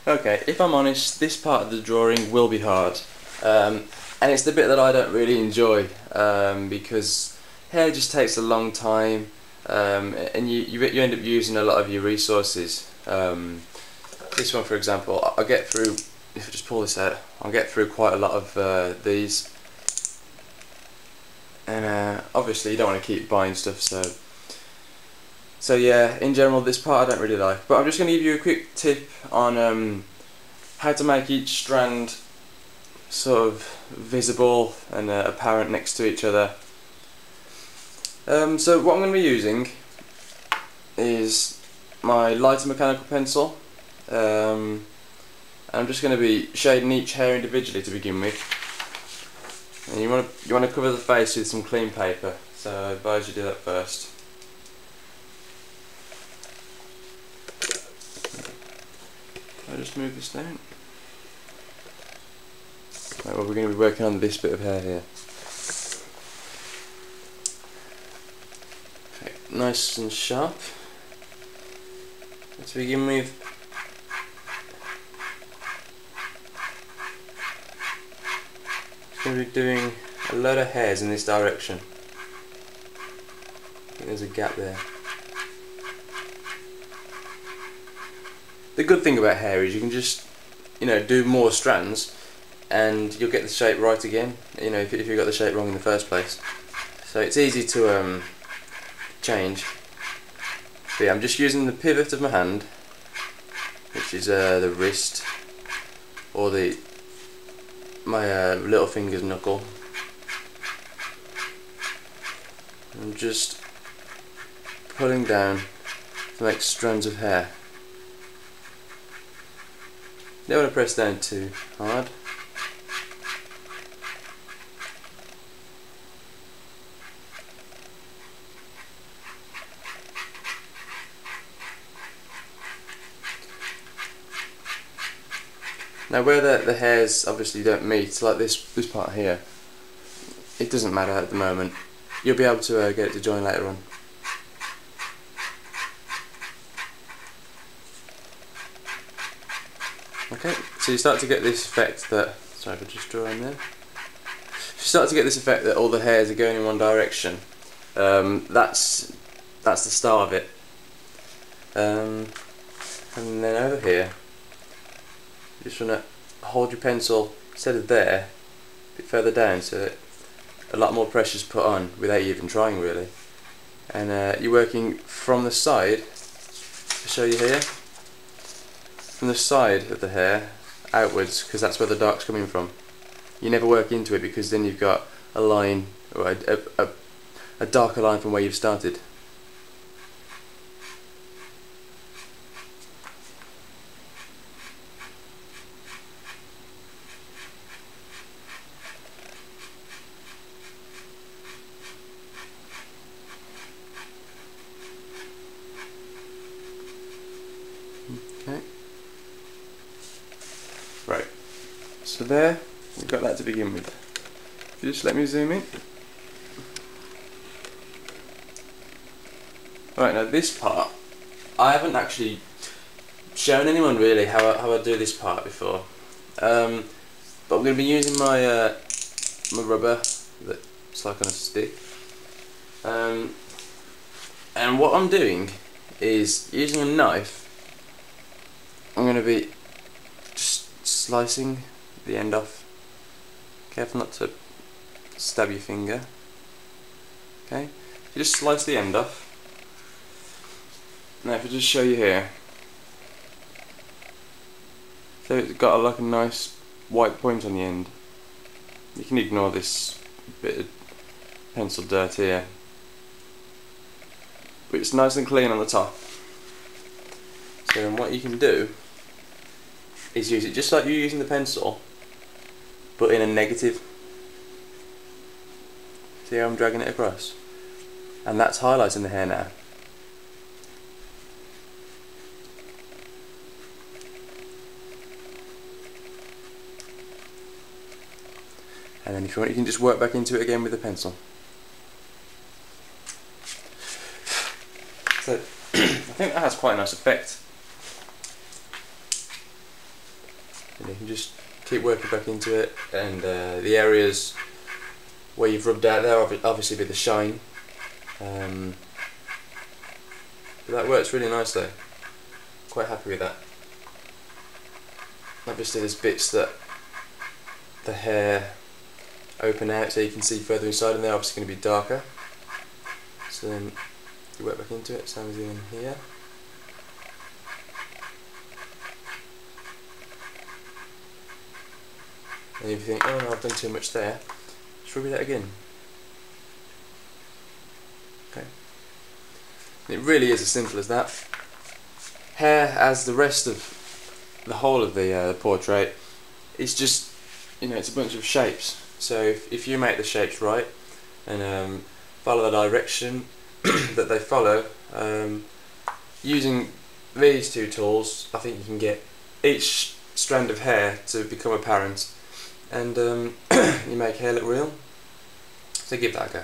Okay, if I'm honest, this part of the drawing will be hard, and it's the bit that I don't really enjoy, because hair just takes a long time, and you end up using a lot of your resources. This one, for example, I'll get through. If I just pull this out, I'll get through quite a lot of these, and obviously you don't want to keep buying stuff, so yeah, in general this part I don't really like, but I'm just going to give you a quick tip on how to make each strand sort of visible and apparent next to each other. So what I'm going to be using is my lighter mechanical pencil, and I'm just going to be shading each hair individually to begin with. And you want to cover the face with some clean paper, so I advise you do that first. I'll just move this down. Right, well, we're going to be working on this bit of hair here. Okay, nice and sharp. To begin with, I'm going to be doing a lot of hairs in this direction. I think there's a gap there. The good thing about hair is you can just, do more strands and you'll get the shape right again, if you got the shape wrong in the first place. So it's easy to change. But yeah, I'm just using the pivot of my hand, which is the wrist, or my little finger's knuckle. I'm just pulling down to make strands of hair. You don't want to press down too hard. Now where the hairs obviously don't meet, like this part here, it doesn't matter at the moment. You'll be able to get it to join later on. Okay, so you start to get this effect that, sorry if I just draw in there. You start to get this effect that all the hairs are going in one direction. That's the start of it. And then over here, you just want to hold your pencil instead of there, a bit further down, so that a lot more pressure is put on without you even trying really. And you're working from the side, to show you here, from the side of the hair outwards, because that's where the dark's coming from. You never work into it, because then you've got a line, or a darker line from where you've started. Okay. Right. So there, we've got that to begin with. If you just let me zoom in. Right, now this part, I haven't actually shown anyone really how I do this part before. But I'm going to be using my my rubber that's like on a stick. And what I'm doing is using a knife. I'm going to be just slicing the end off. Careful not to stab your finger. Okay, you just slice the end off. Now if I just show you here, so it's got like a nice white point on the end. You can ignore this bit of pencil dirt here, but it's nice and clean on the top. So then what you can do is use it just like you're using the pencil, but in a negative. See how I'm dragging it across? And that's highlighting the hair now. And then if you want, you can just work back into it again with the pencil. So I think that has quite a nice effect. You can just keep working back into it, and the areas where you've rubbed out there obviously be the shine. But that works really nicely. Quite happy with that. Obviously there's bits that the hair open out so you can see further inside, and they're obviously going to be darker. So then you work back into it, same as in here. And if you think, oh no, I've done too much there, just rub it out again. Okay. And it really is as simple as that. Hair, as the rest of the whole of the portrait, it's just, it's a bunch of shapes. So if you make the shapes right and follow the direction that they follow, using these two tools, I think you can get each strand of hair to become apparent, and you make hair look real. So give that a go.